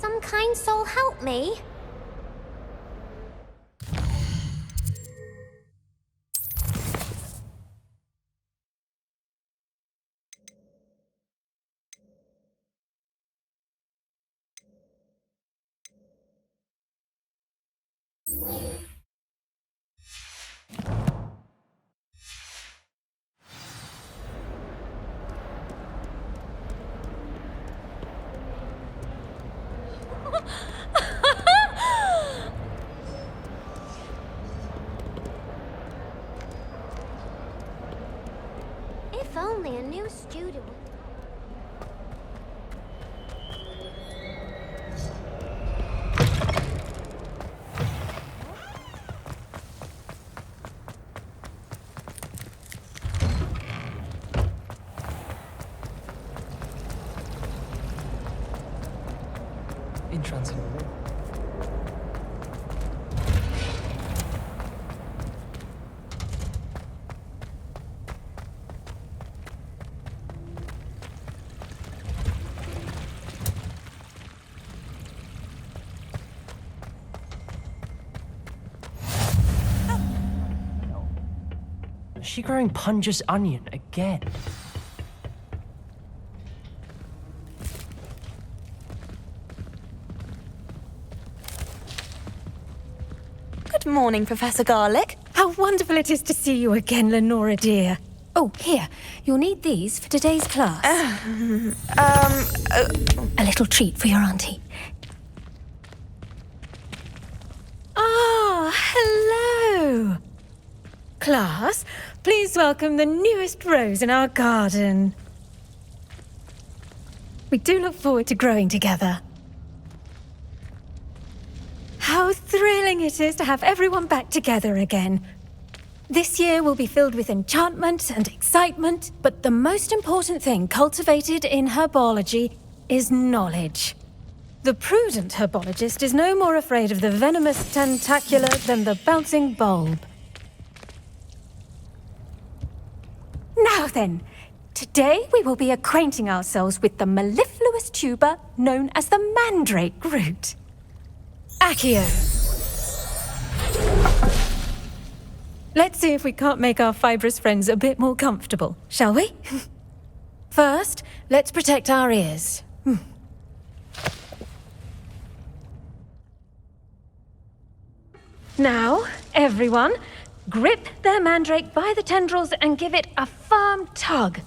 some kind soul help me? If only a new student. Entrancing the room. Is she growing Punja's onion again? Good morning, Professor Garlick. How wonderful it is to see you again, Lenora dear. Oh, here, you'll need these for today's class. A little treat for your auntie. Ah, hello. Class, please welcome the newest rose in our garden. We do look forward to growing together. How thrilling it is to have everyone back together again. This year will be filled with enchantment and excitement, but the most important thing cultivated in herbology is knowledge. The prudent herbologist is no more afraid of the venomous tentacula than the bouncing bulb. Now then, today we will be acquainting ourselves with the mellifluous tuber known as the mandrake root. Accio. Let's see if we can't make our fibrous friends a bit more comfortable, shall we? First, let's protect our ears. Now, everyone, grip their mandrake by the tendrils and give it a firm tug.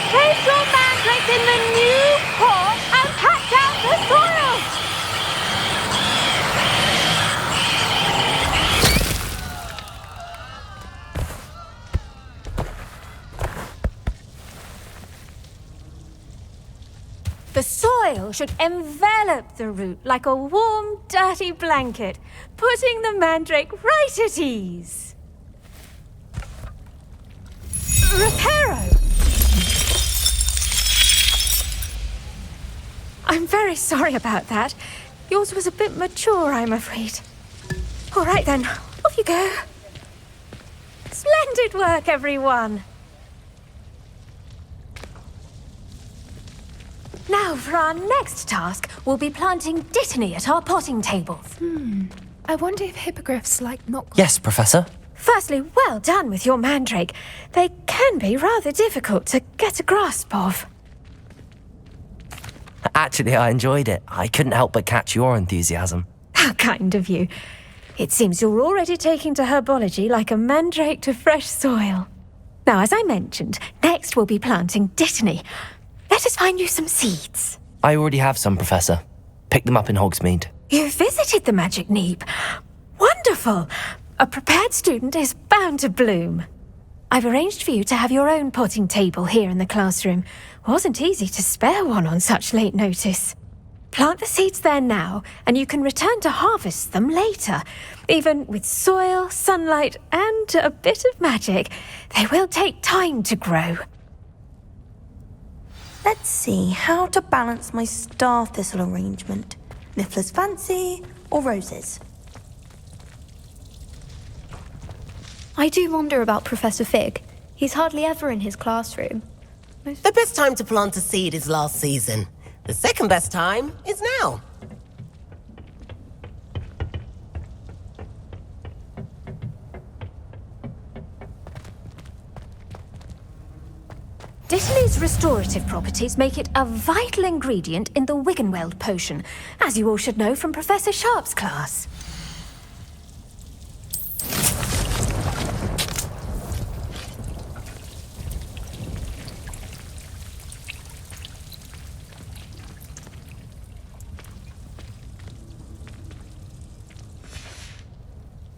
Place your mandrake in the new pot and patch out the soil! The soil should envelop the root like a warm, dirty blanket, putting the mandrake right at ease. Reparo! I'm very sorry about that. Yours was a bit mature, I'm afraid. All right then, off you go. Splendid work, everyone. Now, for our next task, we'll be planting dittany at our potting tables. I wonder if hippogriffs like knock. Yes, Professor. Firstly, well done with your mandrake. They can be rather difficult to get a grasp of. Actually, I enjoyed it. I couldn't help but catch your enthusiasm. How kind of you. It seems you're already taking to herbology like a mandrake to fresh soil. Now, as I mentioned, next we'll be planting dittany. Let us find you some seeds. I already have some, Professor. Picked them up in Hogsmeade. You visited the Magic Neep. Wonderful. A prepared student is bound to bloom. I've arranged for you to have your own potting table here in the classroom. Wasn't easy to spare one on such late notice. Plant the seeds there now, and you can return to harvest them later. Even with soil, sunlight, and a bit of magic, they will take time to grow. Let's see how to balance my star thistle arrangement. Niffler's Fancy, or Roses? I do wonder about Professor Fig. He's hardly ever in his classroom. The best time to plant a seed is last season. The second best time is now. Dittany's restorative properties make it a vital ingredient in the Wiggenweld potion, as you all should know from Professor Sharp's class.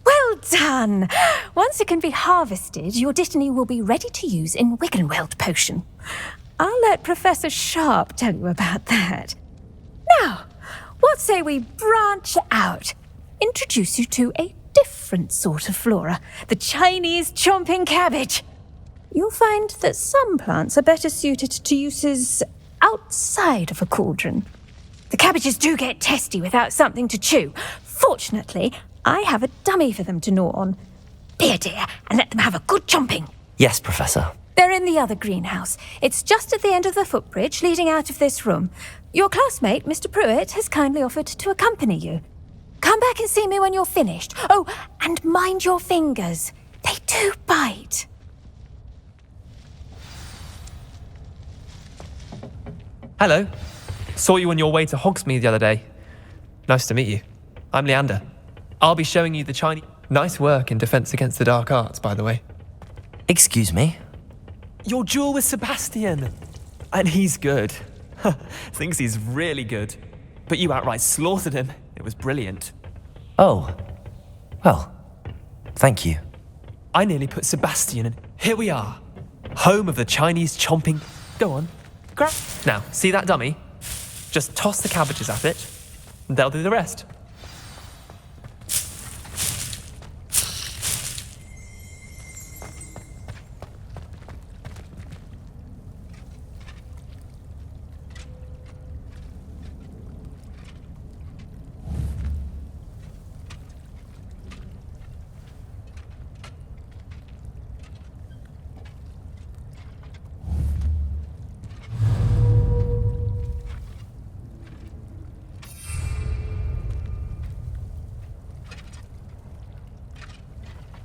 Well done! Once it can be harvested, your Dittany will be ready to use in Wiggenweld potion. I'll let Professor Sharp tell you about that. Now, what say we branch out? Introduce you to a different sort of flora, the Chinese chomping cabbage. You'll find that some plants are better suited to uses outside of a cauldron. The cabbages do get testy without something to chew. Fortunately, I have a dummy for them to gnaw on. Be a dear and let them have a good chomping. Yes, Professor. They're in the other greenhouse. It's just at the end of the footbridge leading out of this room. Your classmate, Mr. Pruitt, has kindly offered to accompany you. Come back and see me when you're finished. Oh, and mind your fingers. They do bite. Hello. Saw you on your way to Hogsmeade the other day. Nice to meet you. I'm Leander. I'll be showing you the Chinese... Nice work in Defense Against the Dark Arts, by the way. Excuse me? Your duel with Sebastian. And he's good. Thinks he's really good. But you outright slaughtered him. It was brilliant. Oh. Well, thank you. I nearly put Sebastian in. Here we are. Home of the Chinese chomping... Go on. Grab... Now, see that dummy? Just toss the cabbages at it, and they'll do the rest.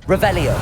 Revelio.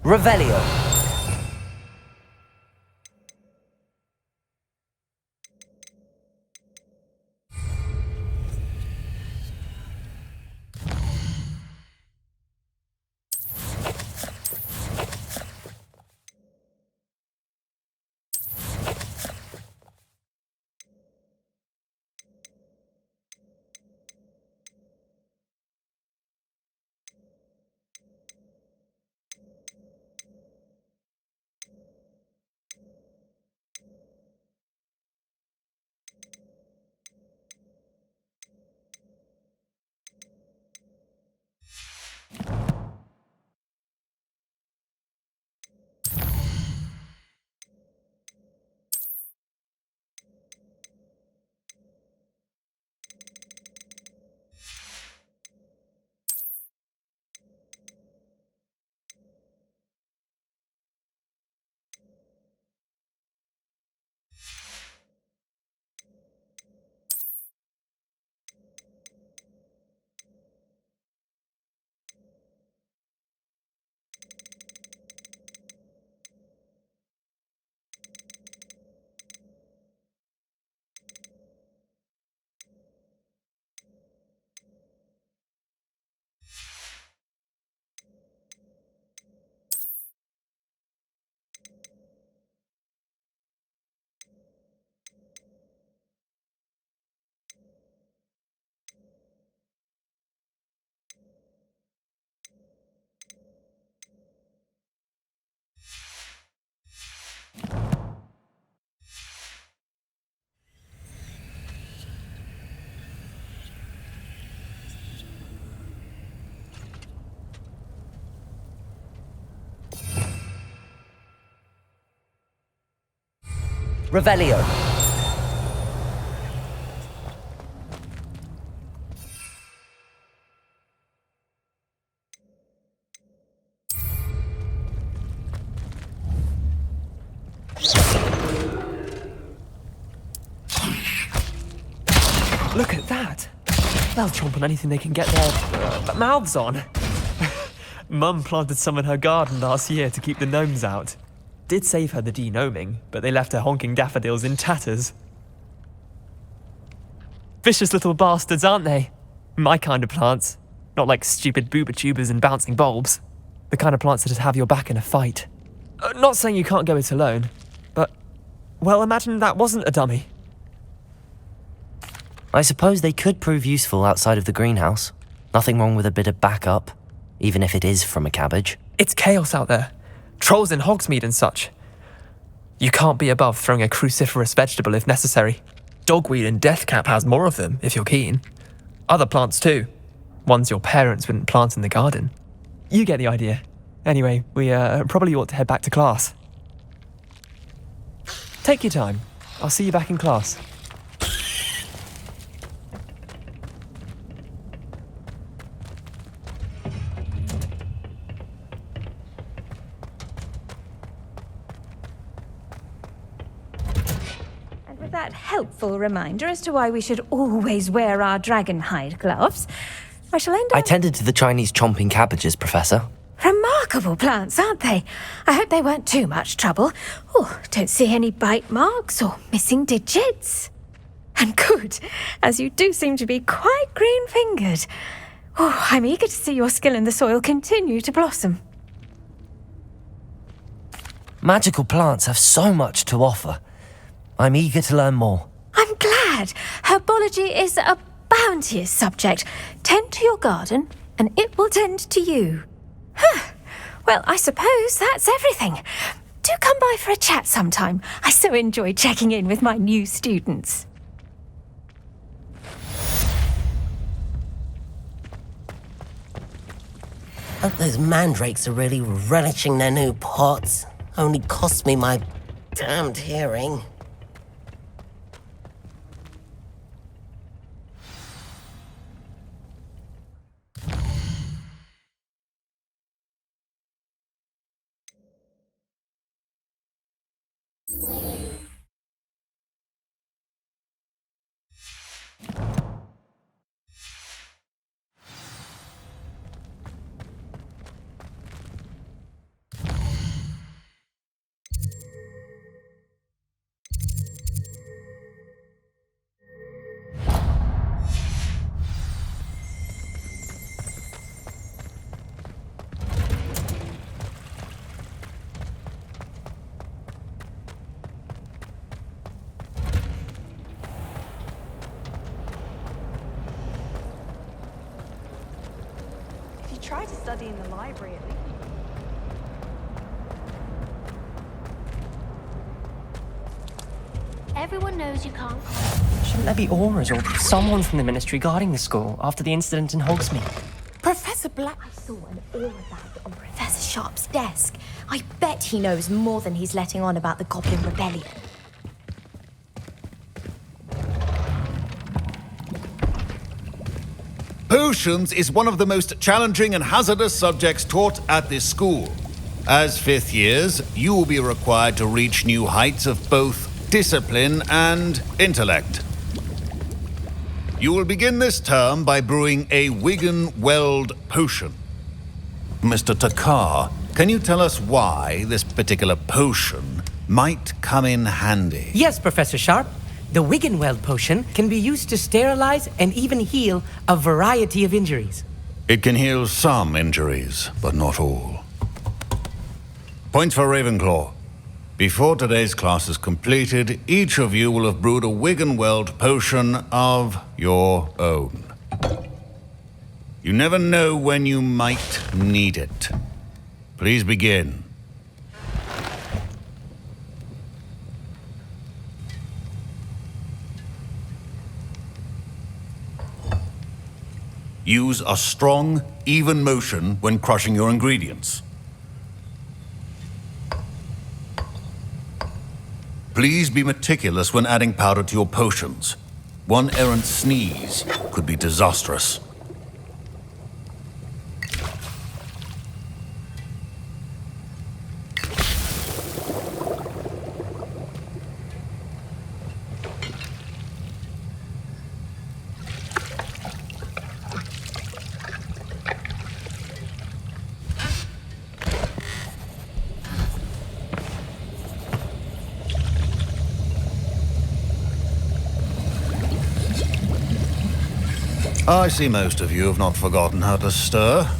Revelio. Revelio. Look at that. They'll chomp on anything they can get their mouths on. Mum planted some in her garden last year to keep the gnomes out. Did save her the denoming, but they left her honking daffodils in tatters. Vicious little bastards, aren't they? My kind of plants. Not like stupid booba tubers and bouncing bulbs. The kind of plants that'd have your back in a fight. Not saying you can't go it alone, but, well, imagine that wasn't a dummy. I suppose they could prove useful outside of the greenhouse. Nothing wrong with a bit of backup, even if it is from a cabbage. It's chaos out there. Trolls in Hogsmeade and such. You can't be above throwing a cruciferous vegetable if necessary. Dogweed and deathcap has more of them, if you're keen. Other plants too. Ones your parents wouldn't plant in the garden. You get the idea. Anyway, we probably ought to head back to class. Take your time. I'll see you back in class. That helpful reminder as to why we should always wear our dragonhide gloves, I shall end up... I tended to the Chinese chomping cabbages, Professor. Remarkable plants, aren't they? I hope they weren't too much trouble. Oh, don't see any bite marks or missing digits. And good, as you do seem to be quite green-fingered. Oh, I'm eager to see your skill in the soil continue to blossom. Magical plants have so much to offer. I'm eager to learn more. I'm glad. Herbology is a bounteous subject. Tend to your garden, and it will tend to you. Well, I suppose that's everything. Do come by for a chat sometime. I so enjoy checking in with my new students. Hope those mandrakes are really relishing their new pots. Only cost me my damned hearing. Try to study in the library at least. Everyone knows you can't. Shouldn't there be auras or someone from the ministry guarding the school after the incident in Hogsmeade? Professor Black... I saw an aura bag on Professor Sharp's desk. I bet he knows more than he's letting on about the Goblin Rebellion. Potions is one of the most challenging and hazardous subjects taught at this school. As fifth years, you will be required to reach new heights of both discipline and intellect. You will begin this term by brewing a Wiggen-Weld potion. Mr. Takar, can you tell us why this particular potion might come in handy? Yes, Professor Sharp. The Wiggen-Weld potion can be used to sterilize and even heal a variety of injuries. It can heal some injuries, but not all. Points for Ravenclaw. Before today's class is completed, each of you will have brewed a Wiggen-Weld potion of your own. You never know when you might need it. Please begin. Use a strong, even motion when crushing your ingredients. Please be meticulous when adding powder to your potions. One errant sneeze could be disastrous. I see most of you have not forgotten how to stir.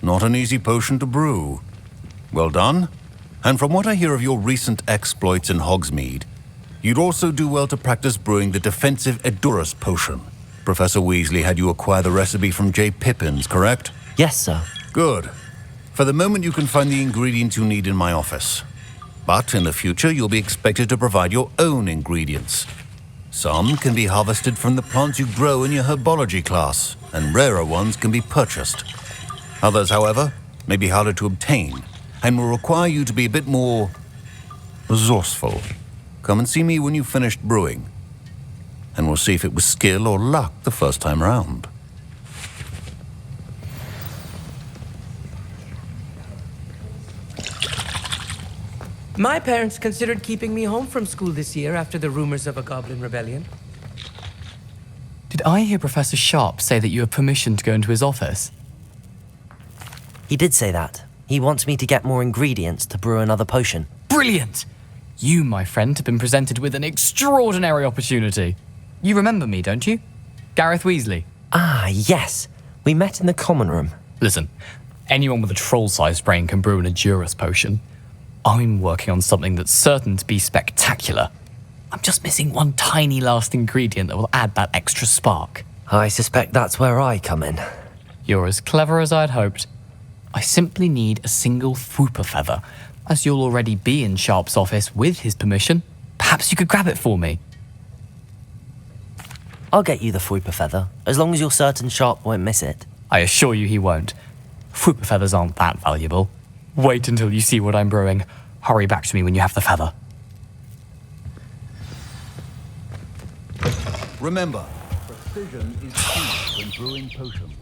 Not an easy potion to brew. Well done. And from what I hear of your recent exploits in Hogsmeade, you'd also do well to practice brewing the defensive Edurus potion. Professor Weasley had you acquire the recipe from J. Pippins, correct? Yes, sir. Good. For the moment, you can find the ingredients you need in my office. But in the future, you'll be expected to provide your own ingredients. Some can be harvested from the plants you grow in your herbology class, and rarer ones can be purchased. Others, however, may be harder to obtain, and will require you to be a bit more resourceful. Come and see me when you've finished brewing, and we'll see if it was skill or luck the first time round. My parents considered keeping me home from school this year after the rumors of a goblin rebellion. Did I hear Professor Sharp say that you have permission to go into his office? He did say that. He wants me to get more ingredients to brew another potion. Brilliant! You, my friend, have been presented with an extraordinary opportunity. You remember me, don't you? Gareth Weasley. Ah, yes. We met in the common room. Listen, anyone with a troll-sized brain can brew an Edurus potion. I'm working on something that's certain to be spectacular. I'm just missing one tiny last ingredient that will add that extra spark. I suspect that's where I come in. You're as clever as I'd hoped. I simply need a single Fwooper feather. As you'll already be in Sharp's office with his permission, perhaps you could grab it for me. I'll get you the Fwooper feather, as long as you're certain Sharp won't miss it. I assure you he won't. Fwooper feathers aren't that valuable. Wait until you see what I'm brewing. Hurry back to me when you have the feather. Remember, precision is key when brewing potions.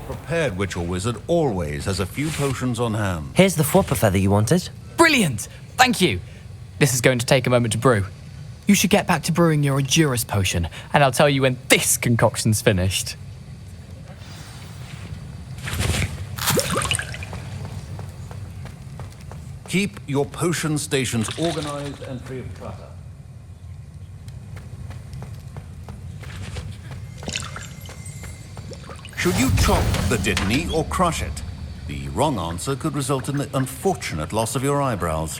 Prepared witch or wizard always has a few potions on hand. Here's the Fwooper feather you wanted. Brilliant! Thank you! This is going to take a moment to brew. You should get back to brewing your Edurus potion, and I'll tell you when this concoction's finished. Keep your potion stations organized and free of clutter. Should you chop the dittany or crush it? The wrong answer could result in the unfortunate loss of your eyebrows.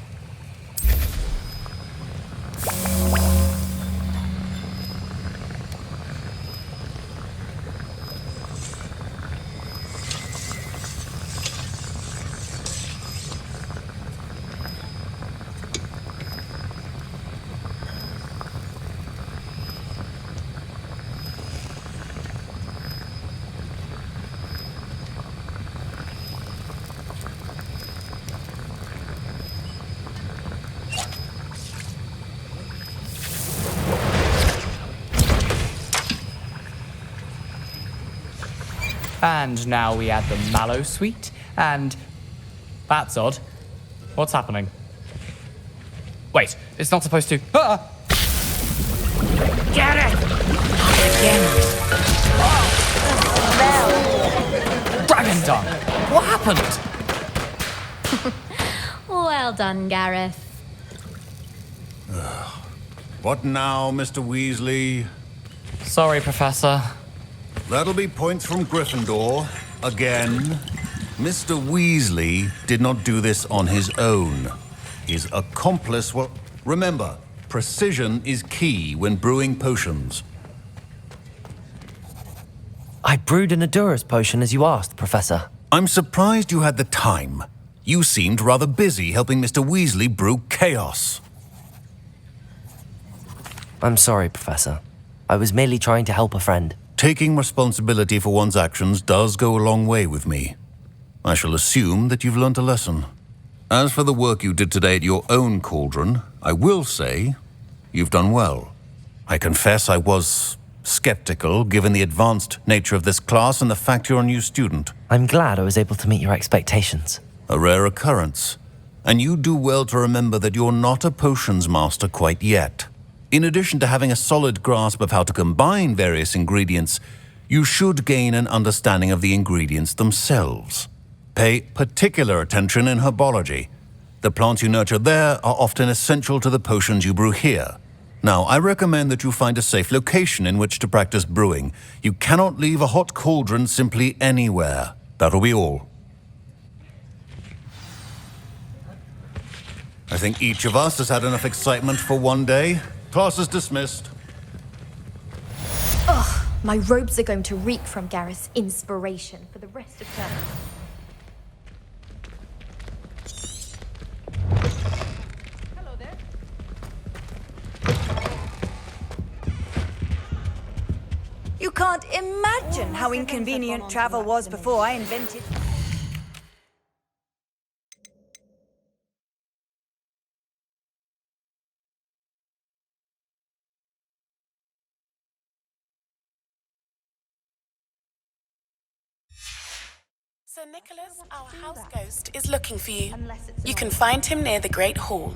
And now we add the mallow sweet, and... That's odd. What's happening? Wait, it's not supposed to... Ah! Get it! Dragon Dung! What happened? Well done, Gareth. What now, Mr. Weasley? Sorry, Professor. That'll be points from Gryffindor. Again. Mr. Weasley did not do this on his own. His accomplice will... Remember, precision is key when brewing potions. I brewed an Adurus potion as you asked, Professor. I'm surprised you had the time. You seemed rather busy helping Mr. Weasley brew chaos. I'm sorry, Professor. I was merely trying to help a friend. Taking responsibility for one's actions does go a long way with me. I shall assume that you've learnt a lesson. As for the work you did today at your own cauldron, I will say you've done well. I confess I was skeptical given the advanced nature of this class and the fact you're a new student. I'm glad I was able to meet your expectations. A rare occurrence. And you do well to remember that you're not a potions master quite yet. In addition to having a solid grasp of how to combine various ingredients, you should gain an understanding of the ingredients themselves. Pay particular attention in herbology. The plants you nurture there are often essential to the potions you brew here. Now, I recommend that you find a safe location in which to practice brewing. You cannot leave a hot cauldron simply anywhere. That'll be all. I think each of us has had enough excitement for one day. Class is dismissed. Ugh, my robes are going to reek from Gareth's inspiration for the rest of term. Hello there. You can't imagine how inconvenient travel was before I invented... Sir Nicholas, our house ghost, is looking for you. You can find him near the Great Hall.